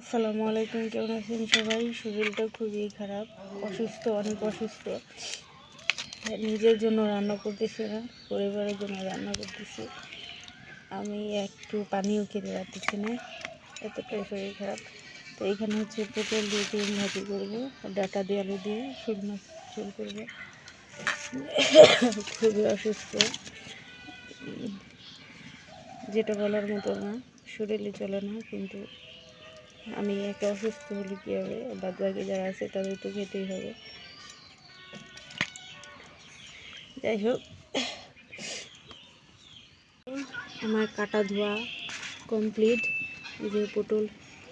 আসসালামু আলাইকুম, কেমন আছেন সবাই? শরীরটা খুবই খারাপ, অসুস্থ, অনেক অসুস্থ। নিজের জন্য রান্না করতেছি না, পরিবারের জন্য রান্না করতেছি। আমি একটু পানিও খেতে পারতেছি না, এতটাই শরীর খারাপ। তো এখানে হচ্ছে পটল দিয়ে ডিম ভাজি করবো, ডাটা দিয়ে আলু দিয়ে শোল মাছ ঝোল করবো। খুবই অসুস্থ, যেটা বলার মতো না, শরীরে চলে না। কিন্তু আমি একটা অসুস্থ হলে কী হবে, বাদ বাকি যারা আছে তাদের তো খেতেই হবে। যাই হোক, আমার কাটা ধোয়া কমপ্লিট। এই যে পটল,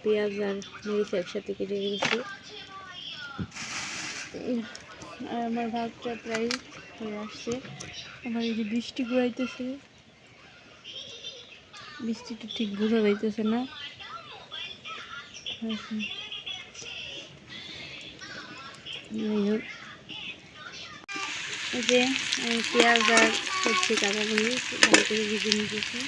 পেঁয়াজ আর মরিচ একসাথে কেটে রেখেছি। আর আমার ভাতটা প্রায় হয়ে আসছে। আমার এই যে বৃষ্টি ঘুরাইতেছে, বৃষ্টিটা ঠিক বোঝা যাইতেছে না। যাই হোক, এই যে পেঁয়াজ আর হচ্ছে কাঁচা মরিচ ভালো করে ভেজে নিতেছি।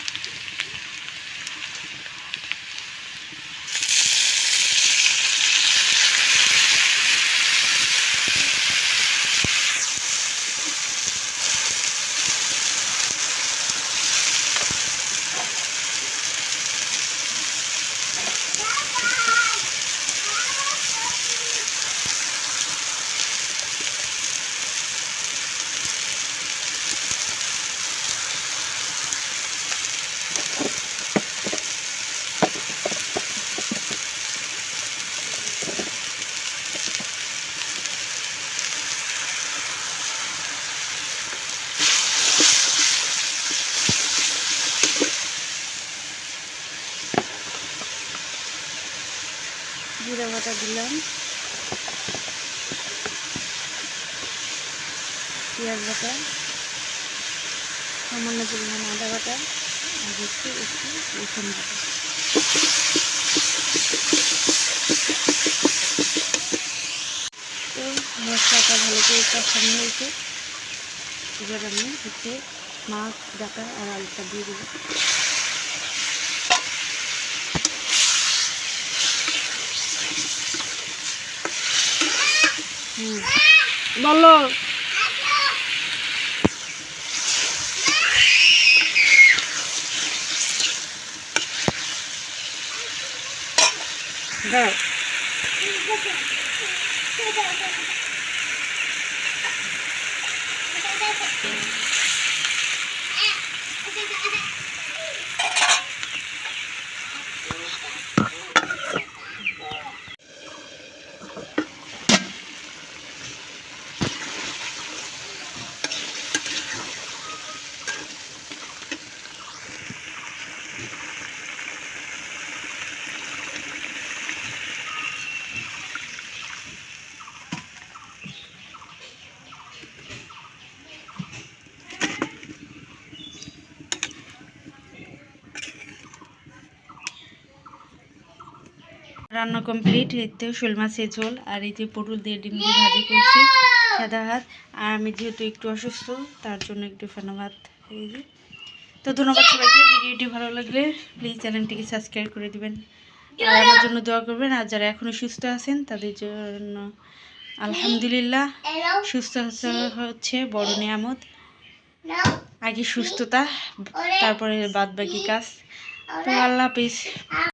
জিরা বাটা দিলাম, পেঁয়াজ বাটা, সামান্য পরিমাণ আদা বাটা, আর একটু রসুন বাটা। তো মশলাটা ভালো করে কষানো হয়েছে। এবার আমি হচ্ছে মাছ, ডাটা আর আলুটা দিয়ে দেবো। বলো, দাও। রান্না কমপ্লিট। এতে শোল মাছের ঝোল আর এই যে পটল দিয়ে ডিম দিয়ে ভাজি করছি সাদা ভাত। আর আমি যেহেতু একটু অসুস্থ, তার জন্য একটু ফেনা ভাত। এই যে, তো ধন্যবাদ সবাইকে। ভিডিওটি ভালো লাগলে প্লিজ চ্যানেলটিকে সাবস্ক্রাইব করে দিবেন আর আমার জন্য দোয়া করবেন। আর যারা এখনও সুস্থ আছেন তাদের জন্য আলহামদুলিল্লাহ। সুস্থ হচ্ছে বড় নিয়ামত। আগে সুস্থতা, তারপরে বাদ বাকি কাজ। তো আল্লাহ হাফিজ।